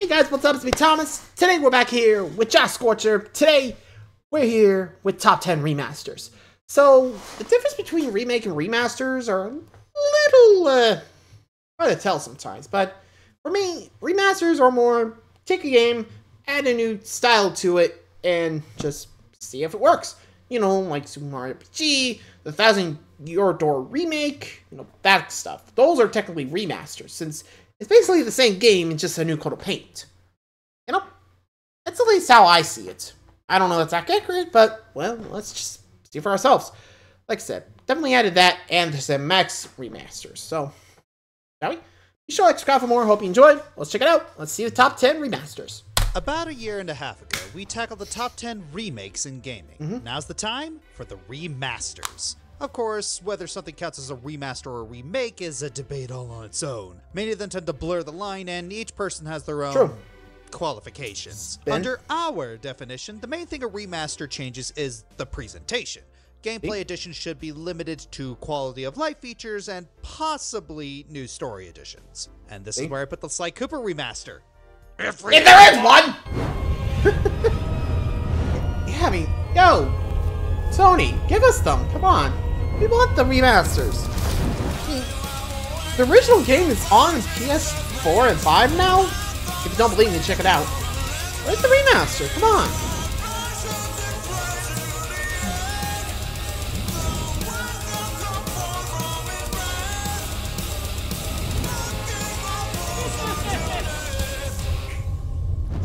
Hey guys, what's up? It's me, Thomas. Today we're back here with Scorcher. Today we're here with top 10 remasters. So the difference between remake and remasters are a little hard to tell sometimes. But for me, remasters are more take a game, add a new style to it, and just see if it works. You know, like Super Mario RPG, the 1,000-Year Door remake, you know, that stuff. Those are technically remasters, since it's basically the same game in just a new coat of paint. You know? That's at least how I see it. I don't know if that's accurate, but, well, let's just see for ourselves. Like I said, definitely added that and the MX remasters. So, shall we? Be sure to like, subscribe for more. Hope you enjoyed. Let's check it out. Let's see the top 10 remasters. About a year and a half ago, we tackled the top 10 remakes in gaming. Now's the time for the remasters. Of course, whether something counts as a remaster or a remake is a debate all on its own. Many of them tend to blur the line, and each person has their own qualifications. Under our definition, the main thing a remaster changes is the presentation. Gameplay additions should be limited to quality of life features and possibly new story additions. And this is where I put the Sly Cooper remaster. If there is one! Yeah, I mean, yo, Sony, give us them. Come on. We want the remasters. The original game is on PS4 and 5 now. If you don't believe me, check it out. Where's the remaster? Come on.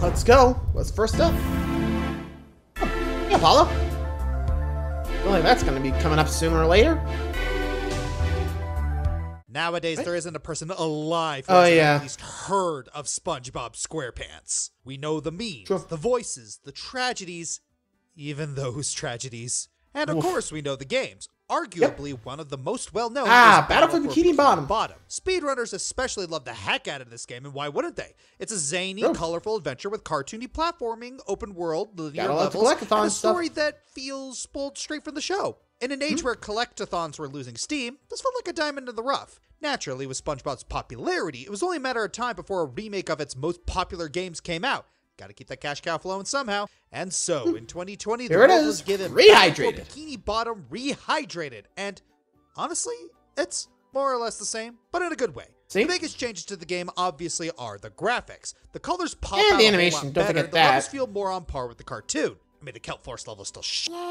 Let's go. What's first up? Oh, hey, Apollo. Feel like that's gonna be coming up sooner or later. Nowadays, there isn't a person alive who has at least heard of SpongeBob SquarePants. We know the memes, the voices, the tragedies, even those tragedies. And of course, we know the games. Arguably one of the most well-known is Battle for Bikini Bottom. Speedrunners especially love the heck out of this game, and why wouldn't they? It's a zany, colorful adventure with cartoony platforming, open world, linear levels, and a story that feels pulled straight from the show. In an age where collectathons were losing steam, this felt like a diamond in the rough. Naturally, with SpongeBob's popularity, it was only a matter of time before a remake of its most popular games came out. Gotta keep that cash cow flowing somehow. And so, in 2020, the world was given Rehydrated. Bikini Bottom Rehydrated. And honestly, it's more or less the same, but in a good way. The biggest changes to the game obviously are the graphics. The colors pop out the a animation, whole lot don't better. forget The that. levels feel more on par with the cartoon. I mean, the Kelp Force level is still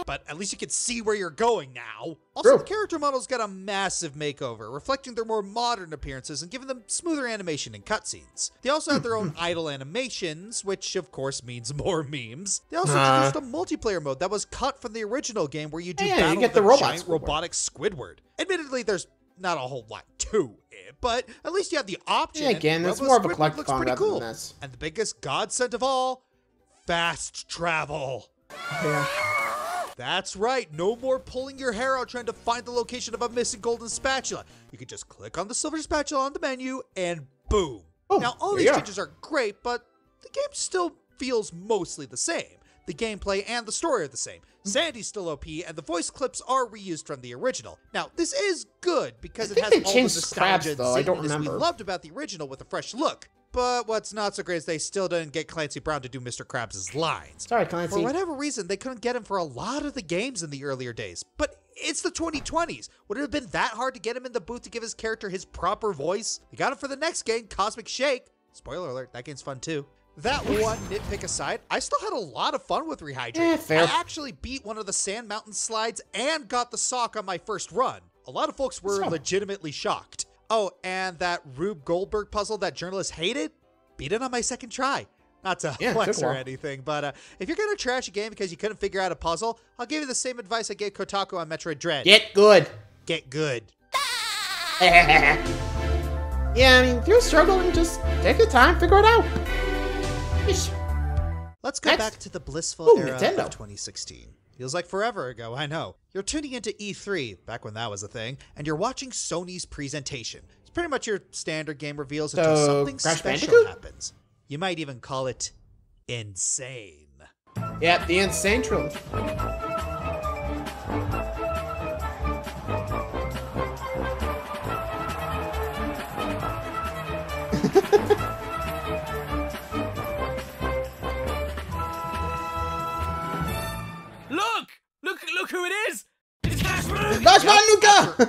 but at least you can see where you're going now. Also, the character models got a massive makeover, reflecting their more modern appearances and giving them smoother animation and cutscenes. They also have their own idle animations, which of course means more memes. They also introduced a multiplayer mode that was cut from the original game where you do battle you get with the a giant robotic Squidward. Admittedly, there's not a whole lot to it, but at least you have the option. Yeah, again, that's more of a collectathon rather than this. And the biggest godsend of all, fast travel. Yeah. That's right, no more pulling your hair out trying to find the location of a missing golden spatula. You can just click on the silver spatula on the menu and boom. Now, all these changes are great, but the game still feels mostly the same. The gameplay and the story are the same. Sandy's still OP, and the voice clips are reused from the original. Now, this is good because it has all the nostalgia and zaniness we loved about the original with a fresh look. But what's not so great is they still didn't get Clancy Brown to do Mr. Krabs' lines. Sorry, Clancy. For whatever reason, they couldn't get him for a lot of the games in the earlier days. But it's the 2020s. Would it have been that hard to get him in the booth to give his character his proper voice? They got him for the next game, Cosmic Shake. Spoiler alert, that game's fun too. That one nitpick aside, I still had a lot of fun with Rehydrate. I actually beat one of the Sand Mountain slides and got the sock on my first run. A lot of folks were legitimately shocked. Oh, and that Rube Goldberg puzzle that journalists hated? Beat it on my second try. Not to flex or anything, but if you're going to trash a game because you couldn't figure out a puzzle, I'll give you the same advice I gave Kotaku on Metroid Dread. Get good. Get good. Yeah, I mean, if you're struggling, just take your time, figure it out. Let's go back to the blissful era of 2016. Feels like forever ago, I know. You're tuning into E3, back when that was a thing, and you're watching Sony's presentation. It's pretty much your standard game reveals until something special happens. You might even call it insane. Yep, the Insane Trilogy.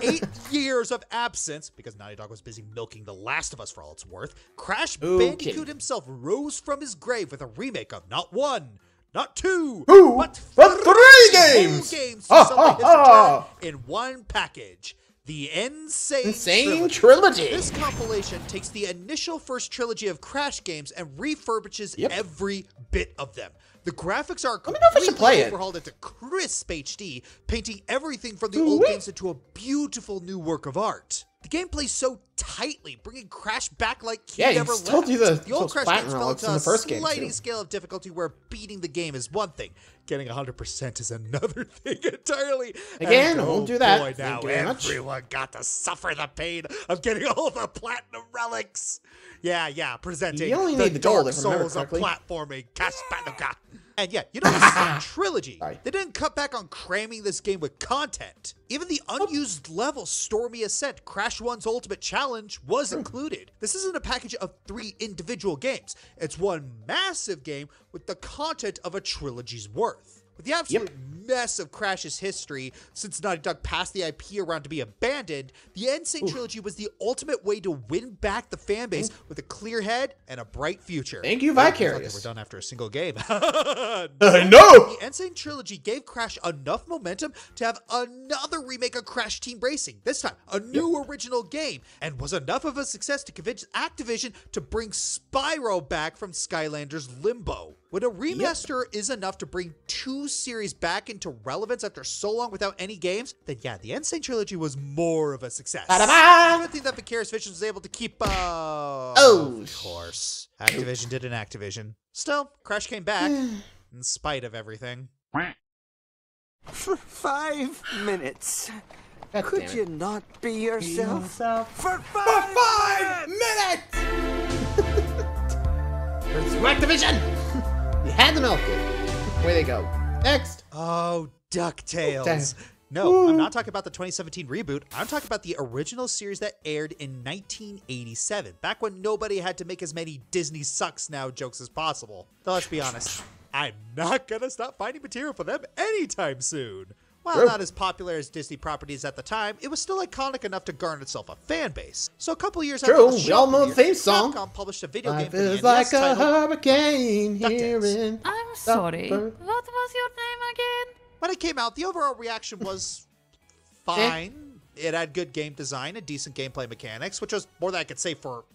8 years of absence, because Naughty Dog was busy milking The Last of Us for all it's worth, Crash Okay. Bandicoot himself rose from his grave with a remake of not 1, not 2, but 3 games! to celebrate his return in one package. The Insane Trilogy! This compilation takes the initial first trilogy of Crash games and refurbishes every bit of them. The graphics are completely overhauled into crisp HD, painting everything from the old games into a beautiful new work of art. The game plays so tightly, bringing Crash back like he never left. Still do The old Crash games fell into a sliding scale of difficulty where beating the game is one thing, getting 100% is another thing entirely. Again, and won't do that. Boy, now everyone got to suffer the pain of getting all the platinum relics. Yeah, presenting you only the need the gold, Dark if I remember Souls of correctly. platforming Crash Bandicoot. And yeah, you know, this is a trilogy. Sorry. They didn't cut back on cramming this game with content. Even the unused level Stormy Ascent, Crash 1's Ultimate Challenge, was included. This isn't a package of 3 individual games. It's one massive game with the content of a trilogy's worth. With the absolute mess of Crash's history, since Naughty Dog passed the IP around to be abandoned, the Insane Trilogy was the ultimate way to win back the fanbase with a clear head and a bright future. Thank you, They Vicarious. were done after a single game. No! The Insane Trilogy gave Crash enough momentum to have another remake of Crash Team Racing, this time a new original game, and was enough of a success to convince Activision to bring Spyro back from Skylanders Limbo. When a remaster is enough to bring 2 series back into relevance after so long without any games, then yeah, the Insane Trilogy was more of a success. Good thing that Vicarious Visions was able to keep, of course. Activision did an Activision. Still, Crash came back, in spite of everything. For 5 minutes. God Could damn it. you not be yourself? For 5 5 minutes! There's some Activision! You had to milk it. Way they go. Next. Oh, DuckTales. Damn. No, I'm not talking about the 2017 reboot. I'm talking about the original series that aired in 1987, back when nobody had to make as many Disney sucks now jokes as possible. Though let's be honest, I'm not gonna stop finding material for them anytime soon. While not as popular as Disney properties at the time, it was still iconic enough to garner itself a fan base. So a couple years after the We show all know the premiere, theme song. Capcom published a video game Life for the is NES like a titled hurricane here DuckTales. in... I'm sorry. What was your name again? When it came out, the overall reaction was fine. It had good game design and decent gameplay mechanics, which was more than I could say for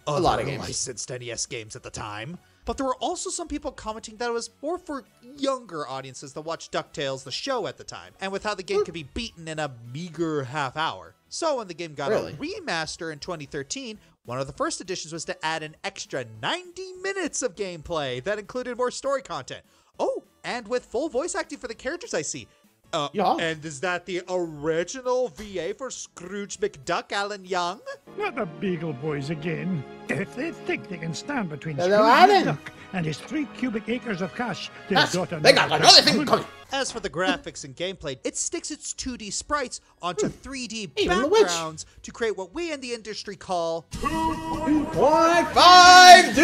A lot of other games. licensed NES games at the time. But there were also some people commenting that it was more for younger audiences that watched DuckTales, the show at the time, and with how the game could be beaten in a meager half hour. So when the game got a remaster in 2013, one of the first additions was to add an extra 90 minutes of gameplay that included more story content. Oh, and with full voice acting for the characters I see. And is that the original VA for Scrooge McDuck, Alan Young? Not the Beagle Boys again. If they think they can stand between Hello, Scrooge Alan. McDuck and his 3 cubic acres of cash, they've got They got another thing coming. coming. As for the graphics and gameplay, it sticks its 2D sprites onto 3D Even the witch. backgrounds to create what we in the industry call 2.5D! As long as it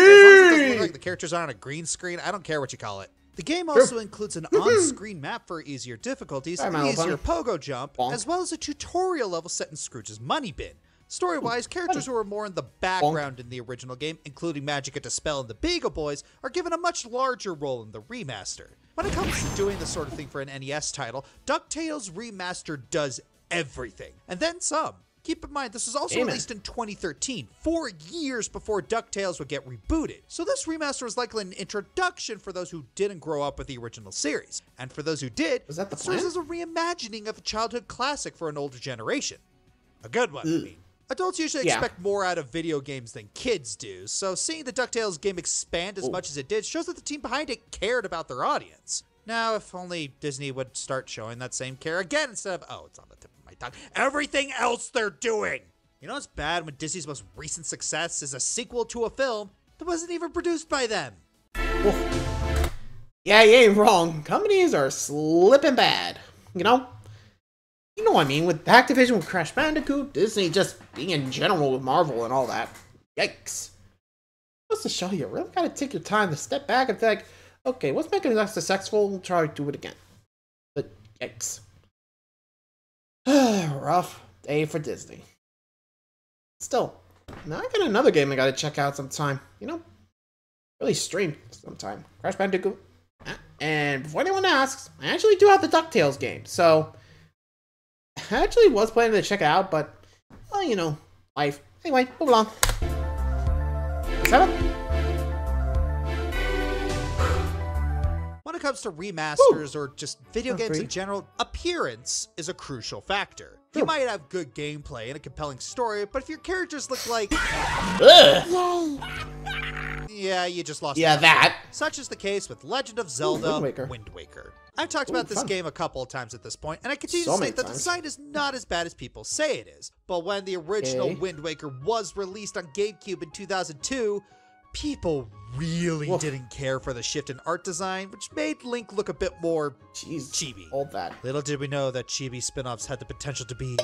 doesn't look like the characters are on a green screen, I don't care what you call it. The game also includes an on-screen map for easier difficulties, Sorry, an my little easier bunny. pogo jump, Bonk. as well as a tutorial level set in Scrooge's money bin. Story-wise, characters who are more in the background in the original game, including Magica Dispel and the Beagle Boys, are given a much larger role in the remaster. When it comes to doing this sort of thing for an NES title, DuckTales Remastered does everything, and then some. Keep in mind, this was also released in 2013, 4 years before DuckTales would get rebooted. So this remaster was likely an introduction for those who didn't grow up with the original series. And for those who did, Was that the it serves plan? as a reimagining of a childhood classic for an older generation. A good one, I mean. Adults usually expect more out of video games than kids do, so seeing the DuckTales game expand as much as it did shows that the team behind it cared about their audience. Now, if only Disney would start showing that same care again instead of, oh, it's on the tip of my tongue, everything else they're doing. You know what's bad when Disney's most recent success is a sequel to a film that wasn't even produced by them? Yeah, you ain't wrong. Companies are slipping bad. You know? You know what I mean, with Activision with Crash Bandicoot, Disney just being in general with Marvel and all that. Yikes. What's to show you? Really gotta take your time to step back and think, okay, what's making us successful? We'll try to do it again. But yikes. Rough day for Disney. Still, now I got another game I gotta check out sometime. You know, really stream sometime. Crash Bandicoot. And before anyone asks, I actually do have the DuckTales game, so I actually was planning to check it out, but, well, you know, life. Anyway, move along. What's that? When it comes to remasters or just video games Agreed. in general, appearance is a crucial factor. You True. might have good gameplay and a compelling story, but if your characters look like... Ugh. Yeah, you just lost. Yeah, that. Such is the case with Legend of Zelda Wind Waker. I've talked about this fun. game a couple of times at this point, and I continue So to say many that the times. design is not as bad as people say it is. But when the original Okay. Wind Waker was released on GameCube in 2002, people really Woof. didn't care for the shift in art design, which made Link look a bit more Jeez. chibi. Hold that. Little did we know that chibi spin-offs had the potential to be,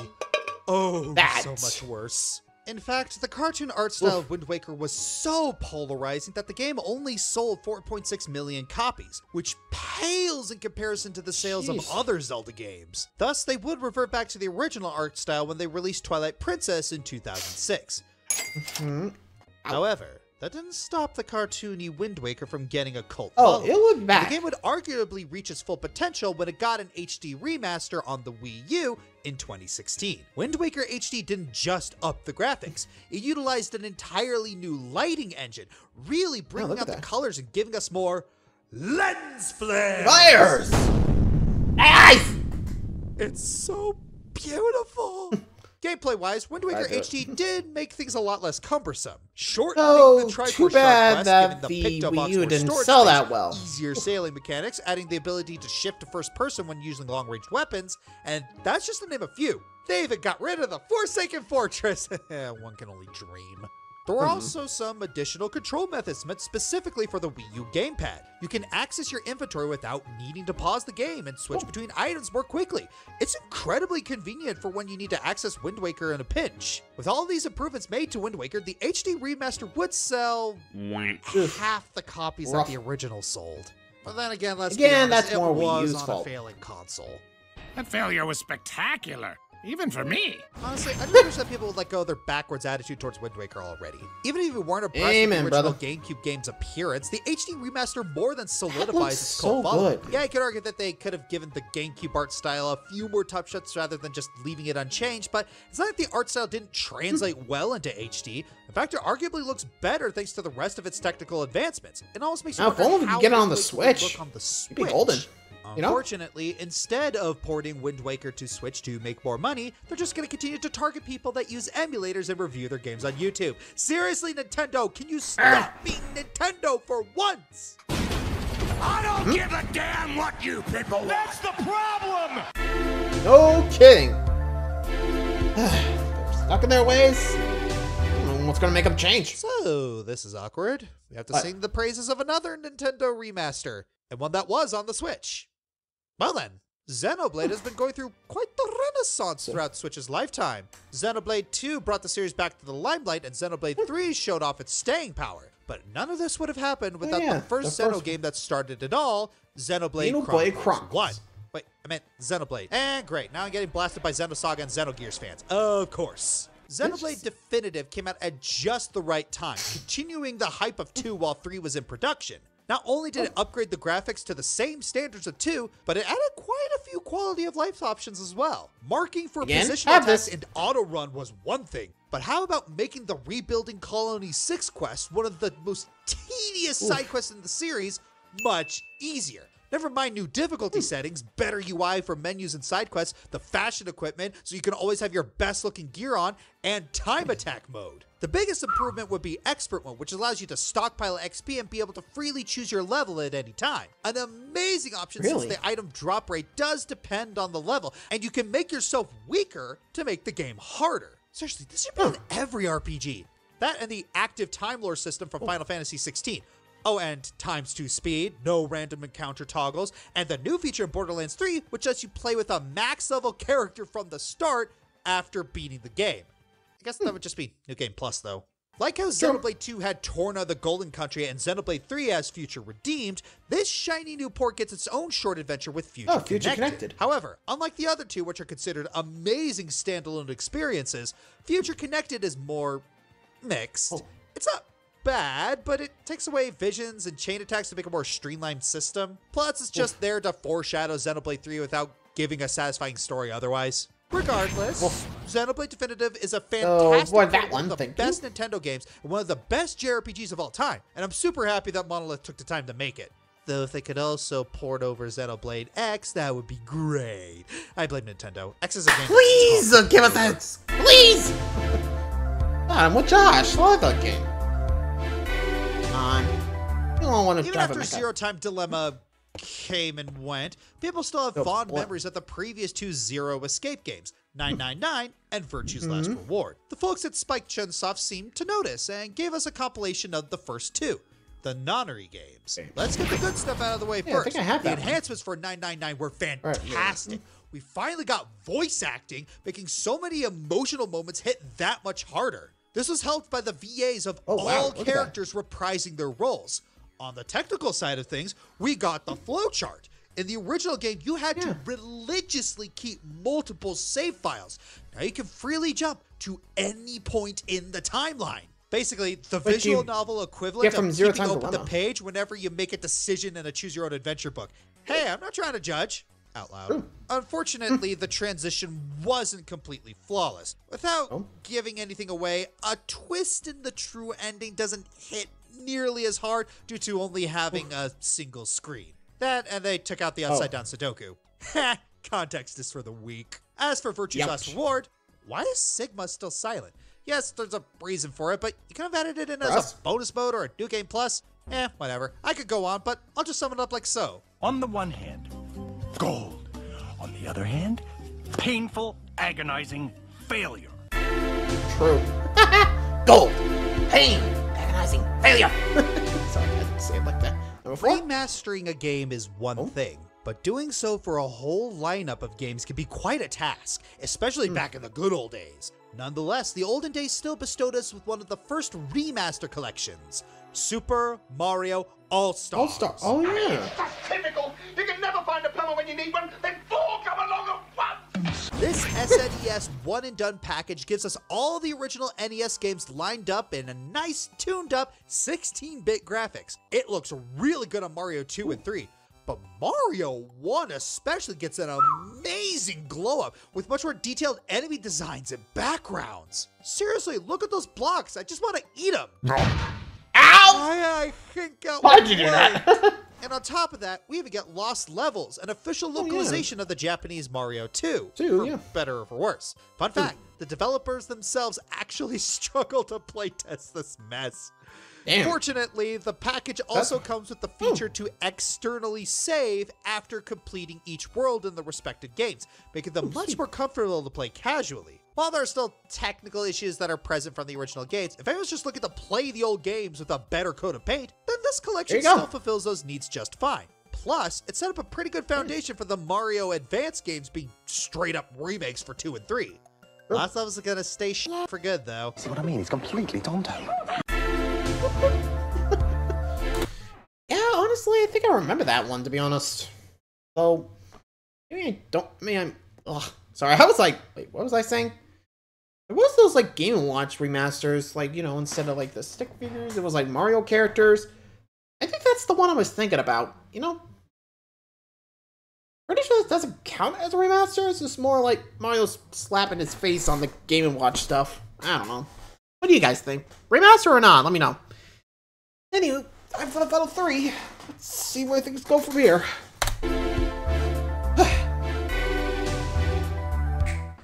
That. so much worse. In fact, the cartoon art style of Wind Waker was so polarizing that the game only sold 4.6 million copies, which pales in comparison to the sales of Jeez. other Zelda games. Thus, they would revert back to the original art style when they released Twilight Princess in 2006. However, that didn't stop the cartoony Wind Waker from getting a cult Oh, following. it looked The back. game would arguably reach its full potential when it got an HD remaster on the Wii U in 2016. Wind Waker HD didn't just up the graphics, it utilized an entirely new lighting engine, really bringing look out at the that. colors and giving us more lens flare. Fires! Nice! It's so beautiful. Gameplay-wise, Wind Waker I do it. HD did make things a lot less cumbersome. Shortening Oh, the Triforce too Shark bad quest, that giving the Picto Wii Box U more didn't storage sell space, that well. easier sailing mechanics, adding the ability to shift to first person when using long-range weapons, and that's just to name a few. They even got rid of the Forsaken Fortress. One can only dream. There were also some additional control methods meant specifically for the Wii U gamepad. You can access your inventory without needing to pause the game and switch between items more quickly. It's incredibly convenient for when you need to access Wind Waker in a pinch. With all these improvements made to Wind Waker, the HD remaster would sell half the copies Rough. that the original sold. But then again, let's be Again, honest, that's more it Wii was U's on fault. a failing console. That failure was spectacular, even for me. Honestly, I just wish that people would let go of their backwards attitude towards Wind Waker already. Even if you weren't impressed with Amen, the original brother. GameCube game's appearance, the HD remaster more than solidifies looks its so cult following. good. Yeah, I could argue that they could have given the GameCube art style a few more touch-ups rather than just leaving it unchanged, but it's not like the art style didn't translate well into HD. In fact, it arguably looks better thanks to the rest of its technical advancements. It almost makes you Now, if wonder only we could how get it on Wind the Waker would Switch. look on the It'd be Switch. golden. You know? Unfortunately, instead of porting Wind Waker to Switch to make more money, they're just going to continue to target people that use emulators and review their games on YouTube. Seriously, Nintendo, can you stop being Nintendo for once? I don't give a damn what you people want. That's the problem! No kidding. They're stuck in their ways. I don't know what's gonna make them change. So, this is awkward. We have to What? sing the praises of another Nintendo remaster, and one that was on the Switch. Well then, Xenoblade has been going through quite the renaissance throughout Switch's lifetime. Xenoblade 2 brought the series back to the limelight, and Xenoblade 3 showed off its staying power. But none of this would have happened without yeah, the first the Xeno first game that started it all, Xenoblade Xenoblade Chronicles Chronicles. 1. Wait, I meant Xenoblade. And great, now I'm getting blasted by Xenosaga and Xenogears fans. Of course. Xenoblade Definitive came out at just the right time, continuing the hype of 2 while 3 was in production. Not only did it upgrade the graphics to the same standards of 2, but it added quite a few quality of life options as well. Marking for Again, positional have attacks this. and auto run was one thing, but how about making the Rebuilding Colony 6 quest, one of the most tedious side quests in the series, much easier? Never mind new difficulty settings, better UI for menus and side quests, the fashion equipment so you can always have your best looking gear on, and time attack mode. The biggest improvement would be Expert Mode, which allows you to stockpile XP and be able to freely choose your level at any time. An amazing option Really? since the item drop rate does depend on the level, and you can make yourself weaker to make the game harder. Seriously, this should be in every RPG. That and the active Time Lore system from Final Fantasy 16. Oh, and ×2 speed, no random encounter toggles, and the new feature in Borderlands 3, which lets you play with a max level character from the start after beating the game. I guess that would just be New Game Plus, though. Like how Xenoblade 2 had Torna the Golden Country and Xenoblade 3 has Future Redeemed, this shiny new port gets its own short adventure with Future Connected. However, unlike the other two, which are considered amazing standalone experiences, Future Connected is more mixed. It's not bad, but it takes away visions and chain attacks to make a more streamlined system. Plus, it's just there to foreshadow Xenoblade 3 without giving a satisfying story otherwise. Regardless, Xenoblade Definitive is a fantastic one of the best Nintendo games and one of the best JRPGs of all time, and I'm super happy that Monolith took the time to make it. Though if they could also port over Xenoblade X, that would be great. I blame Nintendo. X is a game. Please give us X! Please! I'm with Josh. I love that game. Come on. You don't want to Even drive after it Zero Time Dilemma came and went, people still have fond memories of the previous two Zero Escape games, 999 and Virtue's Last Reward. The folks at Spike Chunsoft seemed to notice and gave us a compilation of the first two, the Nonary games. Let's get the good stuff out of the way first. I think I have the that enhancements for 999 were fantastic. We finally got voice acting, making so many emotional moments hit that much harder. This was helped by the VAs of all characters reprising their roles. On the technical side of things, we got the flowchart. In the original game, you had to religiously keep multiple save files. Now you can freely jump to any point in the timeline. Basically, the visual novel equivalent of keeping open the page whenever you make a decision in a choose-your-own-adventure book. Hey, I'm not trying to judge. Out loud. Unfortunately, the transition wasn't completely flawless. Without giving anything away, a twist in the true ending doesn't hit nearly as hard due to only having a single screen. That, and they took out the upside-down Sudoku. Heh, context is for the weak. As for Virtue's Last Reward, why is Sigma still silent? Yes, there's a reason for it, but you could have added it in as a bonus mode or a New Game Plus. Whatever. I could go on, but I'll just sum it up like so. On the one hand, gold. On the other hand, painful, agonizing failure. True. Gold. Pain. Agonizing failure. Sorry, I didn't say it like that. Remastering a game is one thing, but doing so for a whole lineup of games can be quite a task, especially back in the good old days. Nonetheless, the olden days still bestowed us with one of the first remaster collections, Super Mario All-Stars. All-Stars. Oh, yeah. That's typical. You can never find a plumber when you need one, then four come along at once. This SNES one-and-done package gives us all the original NES games lined up in a nice, tuned-up 16-bit graphics. It looks really good on Mario 2 and 3. But Mario 1 especially gets an amazing glow-up with much more detailed enemy designs and backgrounds. Seriously, look at those blocks. I just want to eat them. Ow! I think Why'd you do that? And on top of that, we even get Lost Levels, an official localization of the Japanese Mario 2. For better or for worse. Fun fact, the developers themselves actually struggle to playtest this mess. Damn. Fortunately, the package also comes with the feature to externally save after completing each world in the respective games, making them much more comfortable to play casually. While there are still technical issues that are present from the original games, if anyone's just looking to play the old games with a better coat of paint, then this collection still fulfills those needs just fine. Plus, it set up a pretty good foundation for the Mario Advance games being straight up remakes for 2 and 3. Last Levels are gonna stay for good though. See what I mean? He's completely tonto. Yeah, honestly, I think I remember that one, to be honest. So, maybe I don't, sorry, I was like, wait, what was I saying? It was those, like, Game & Watch remasters, like, you know, instead of, like, the stick figures, it was, like, Mario characters. I think that's the one I was thinking about, you know? Pretty sure this doesn't count as a remaster, it's just more like Mario's slapping his face on the Game & Watch stuff. I don't know. What do you guys think? Remaster or not? Let me know. Anyway, time for the Final 3. Let's see where things go from here.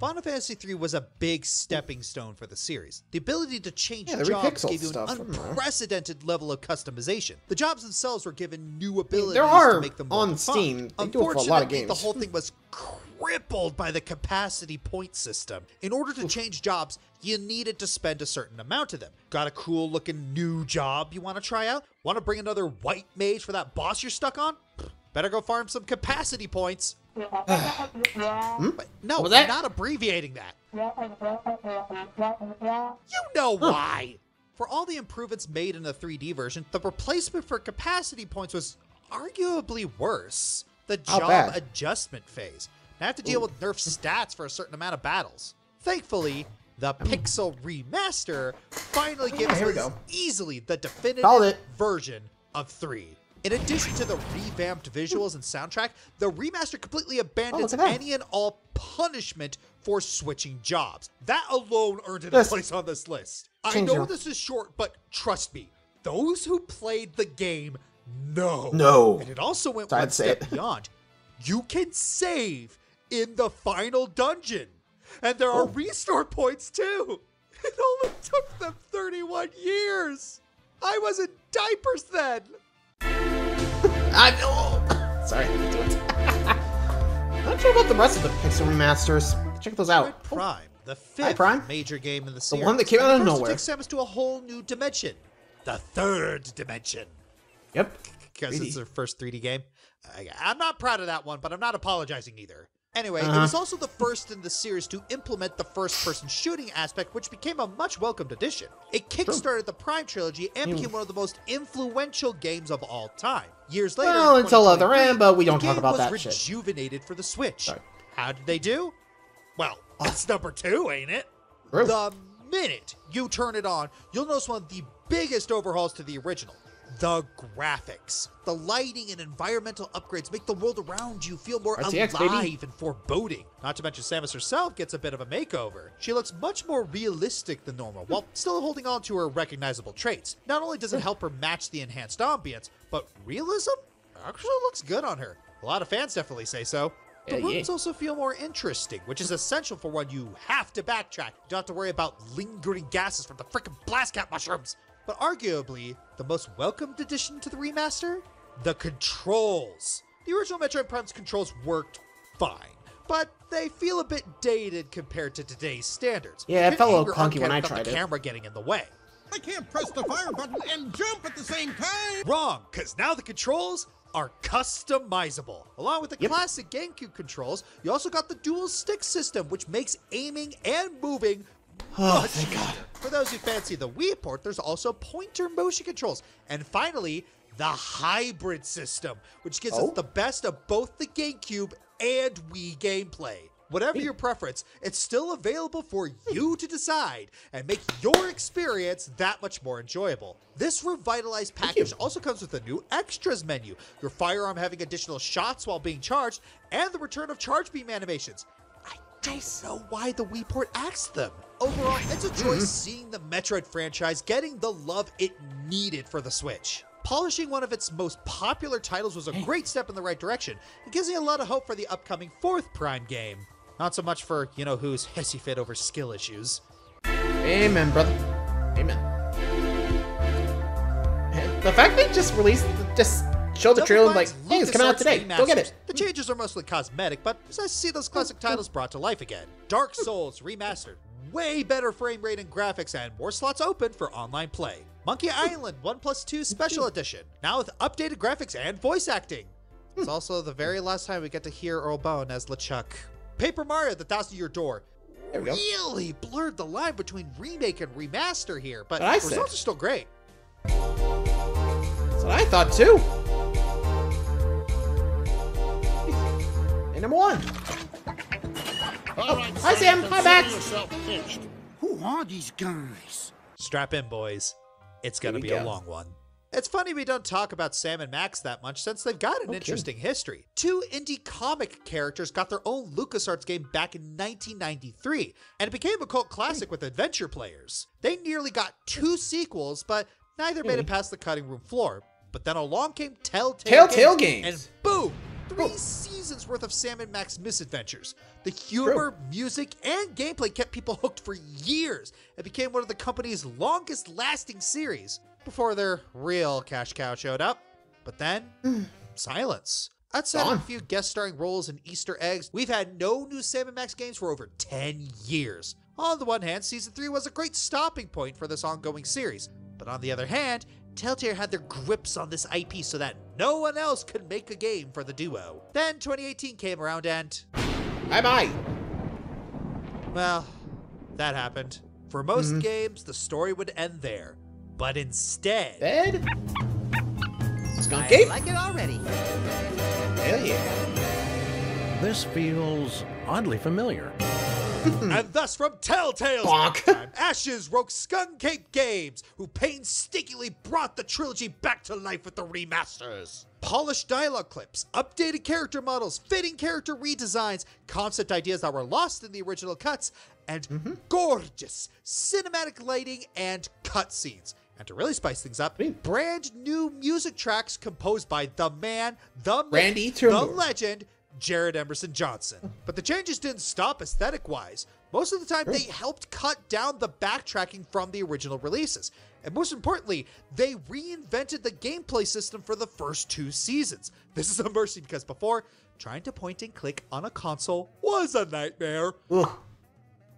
Final Fantasy III was a big stepping stone for the series. The ability to change jobs gave you an unprecedented level of customization. The jobs themselves were given new abilities to make them more on Steam. They do it for a lot of games. The whole thing was crippled by the capacity point system. In order to change jobs, you needed to spend a certain amount of them. Got a cool looking new job you want to try out? Want to bring another white mage for that boss you're stuck on? Better go farm some capacity points. But no, I'm not abbreviating that. You know why. For all the improvements made in the 3D version, the replacement for capacity points was arguably worse. The job adjustment phase. I have to deal with nerf stats for a certain amount of battles. Thankfully, the Pixel Remaster finally gives us easily the definitive version of 3. In addition to the revamped visuals and soundtrack, the remaster completely abandons any and all punishment for switching jobs. That alone earned it a place on this list. I know this is short, but trust me, those who played the game know. And it also went one step beyond. You can save in the final dungeon. And there are restore points too. It only took them 31 years. I was in diapers then. I know. Sorry, I had to do it. Not sure about the rest of the Pixel remasters. Check those out. Prime, the fifth major game in the series. The one that came out of nowhere. Takes Samus to a whole new dimension. The third dimension. Yep. Because it's their first 3D game. I'm not proud of that one, but I'm not apologizing either. Anyway, it was also the first in the series to implement the first-person shooting aspect, which became a much-welcomed addition. It kickstarted the Prime trilogy and became one of the most influential games of all time. Years later, well, until Other M, but we don't talk about that shit. The game was rejuvenated for the Switch. How did they do? Well, it's number 2, ain't it? True. The minute you turn it on, you'll notice one of the biggest overhauls to the original. The graphics. The lighting and environmental upgrades make the world around you feel more alive and foreboding. Not to mention Samus herself gets a bit of a makeover. She looks much more realistic than normal, while still holding on to her recognizable traits. Not only does it help her match the enhanced ambience, but realism actually looks good on her. A lot of fans definitely say so. The rooms also feel more interesting, which is essential for when you have to backtrack. You don't have to worry about lingering gases from the frickin' blast cap mushrooms. But arguably, the most welcomed addition to the remaster? The controls. The original Metroid Prime's controls worked fine, but they feel a bit dated compared to today's standards. Yeah, it felt a little clunky when I tried it. The camera getting in the way. I can't press the fire button and jump at the same time! Wrong, because now the controls are customizable. Along with the classic GameCube controls, you also got the dual stick system, which makes aiming and moving thank God. For those who fancy the Wii port, there's also pointer motion controls. And finally, the hybrid system, which gives us the best of both the GameCube and Wii gameplay. Whatever your preference, it's still available for you to decide and make your experience that much more enjoyable. This revitalized package also comes with a new extras menu, your firearm having additional shots while being charged, and the return of charge beam animations. I don't know why the Wii port axed them. Overall, it's a choice seeing the Metroid franchise getting the love it needed for the Switch. Polishing one of its most popular titles was a great step in the right direction. It gives me a lot of hope for the upcoming 4th Prime game. Not so much for, you know who's hissy fit over skill issues. Amen, brother. Amen. The fact they just showed the trailer like, hey, it's coming out today. Go get it. The changes are mostly cosmetic, but it's nice to see those classic titles brought to life again. Dark Souls Remastered. Way better frame rate and graphics and more slots open for online play. Monkey Island 1+2 Special Edition. Now with updated graphics and voice acting. It's also the very last time we get to hear Earl Bowen as LeChuck. Paper Mario: The Thousand Year Door. Really blurred the line between remake and remaster here, but the results are still great. That's what I thought too. Hey, number 1. Right, hi, Sam. Hi, Max. Who are these guys? Strap in, boys. It's gonna be a long one. It's funny we don't talk about Sam and Max that much since they've got an interesting history. 2 indie comic characters got their own LucasArts game back in 1993, and it became a cult classic with adventure players. They nearly got 2 sequels, but neither made it past the cutting room floor. But then along came Telltale Games, and boom! 3 seasons worth of Sam and Max misadventures. The humor, music, and gameplay kept people hooked for years. It became one of the company's longest lasting series before their real cash cow showed up. But then, silence. Outside of a few guest starring roles and Easter eggs, we've had no new Sam and Max games for over 10 years. On the one hand, Season 3 was a great stopping point for this ongoing series. But on the other hand, Telltale had their grips on this IP so that no one else could make a game for the duo. Then 2018 came around and... bye-bye. Well, that happened. For most games, the story would end there. But instead... Dead? Skunk I Cape? like it already. Hell yeah. This feels oddly familiar. And thus from Telltale's Bonk. Ashes wrote Skunk Cape Games, who painstakingly brought the trilogy back to life with the remasters. Polished dialogue clips, updated character models, fitting character redesigns, concept ideas that were lost in the original cuts, and gorgeous cinematic lighting and cutscenes. And to really spice things up, brand new music tracks composed by the man, the myth, Randy the Trimble. legend, Jared Emerson Johnson. But the changes didn't stop aesthetic-wise. Most of the time, they helped cut down the backtracking from the original releases. And most importantly, they reinvented the gameplay system for the first 2 seasons. This is a mercy because before, trying to point and click on a console was a nightmare. Ugh.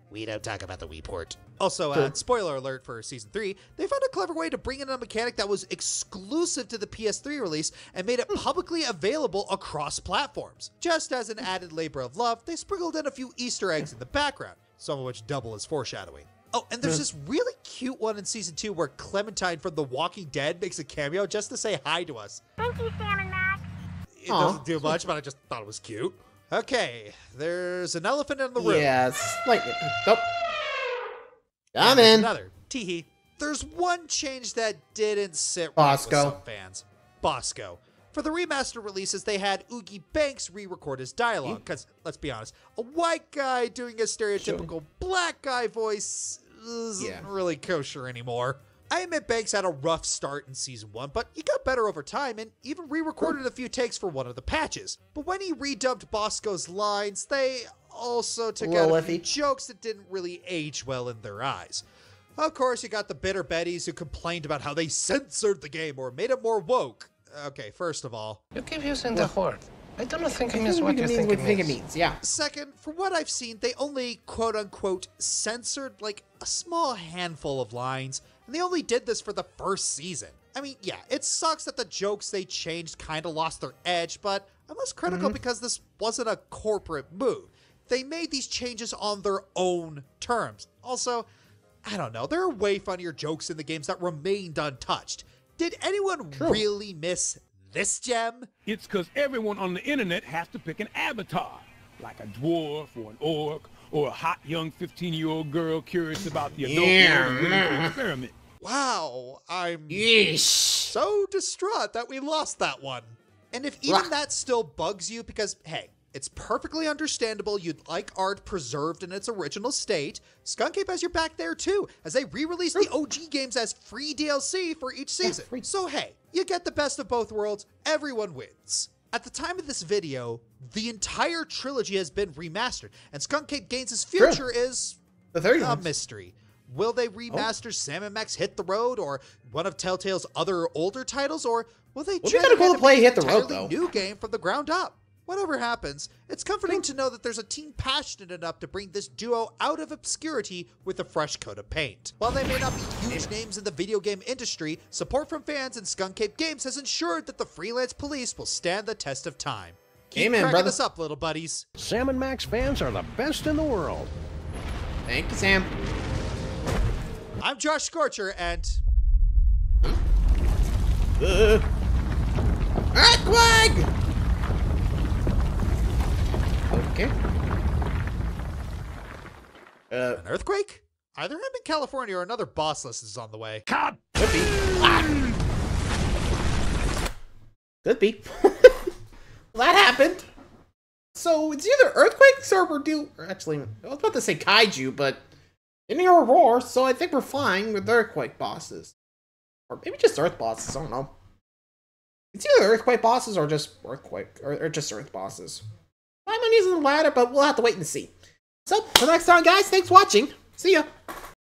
We don't talk about the Wii port. Also, spoiler alert for Season 3, they found a clever way to bring in a mechanic that was exclusive to the PS3 release and made it publicly available across platforms. Just as an added labor of love, they sprinkled in a few Easter eggs in the background, some of which double as foreshadowing. Oh, and there's this really cute one in Season 2 where Clementine from The Walking Dead makes a cameo just to say hi to us. Thank you, Sam and Max. It doesn't do much, but I just thought it was cute. Okay, there's an elephant in the room. Yeah, it's like... Nope. And I'm there's in. another. Teehee. There's one change that didn't sit right with Bosco. some fans. Bosco. For the remaster releases, they had Oogie Banks re-record his dialogue, because, let's be honest, a white guy doing a stereotypical black guy voice isn't really kosher anymore. I admit Banks had a rough start in Season 1, but he got better over time and even re-recorded a few takes for one of the patches. But when he redubbed Bosco's lines, they also took out a few jokes that didn't really age well in their eyes. Of course, you got the bitter Bettys who complained about how they censored the game or made it more woke. Okay, first of all, you keep using the word. I don't think it means what you think it means. Yeah. Second, from what I've seen, they only quote-unquote censored like a small handful of lines, and they only did this for the first season. I mean, yeah, it sucks that the jokes they changed kind of lost their edge, but I'm less critical because this wasn't a corporate move. They made these changes on their own terms. Also, I don't know, there are way funnier jokes in the games that remained untouched. Did anyone really miss this gem? It's because everyone on the internet has to pick an avatar, like a dwarf or an orc or a hot young 15-year-old girl curious about the adult world of experiment. Wow, I'm Yeesh. so distraught that we lost that one. And if even that still bugs you, because, hey, it's perfectly understandable you'd like art preserved in its original state, Skunk Ape has your back there too, as they re-release the OG games as free DLC for each season. So hey, you get the best of both worlds, everyone wins. At the time of this video, the entire trilogy has been remastered, and Skunk Ape Gaines' future is a mystery. Will they remaster Sam & Max Hit the Road or one of Telltale's other older titles, or will they try to cool to play Hit the Road, entirely new game from the ground up? Whatever happens, it's comforting to know that there's a team passionate enough to bring this duo out of obscurity with a fresh coat of paint. While they may not be huge names in the video game industry, support from fans and Skunk Ape Games has ensured that the freelance police will stand the test of time. Keep cracking us up, little buddies. Sam & Max fans are the best in the world. Thank you, Sam. I'm Josh Scorcher, and... Earthquake! Okay. An earthquake? Either I'm in California or another boss list is on the way. Could be. Could be. Well, that happened. So it's either earthquakes or we're due. Actually, I was about to say kaiju, but didn't hear a roar, so I think we're fine with earthquake bosses, or maybe just earth bosses. I don't know. It's either earthquake bosses or just earthquake, or just earth bosses. My money's in the latter, but we'll have to wait and see. So, till next time, guys, thanks for watching. See ya.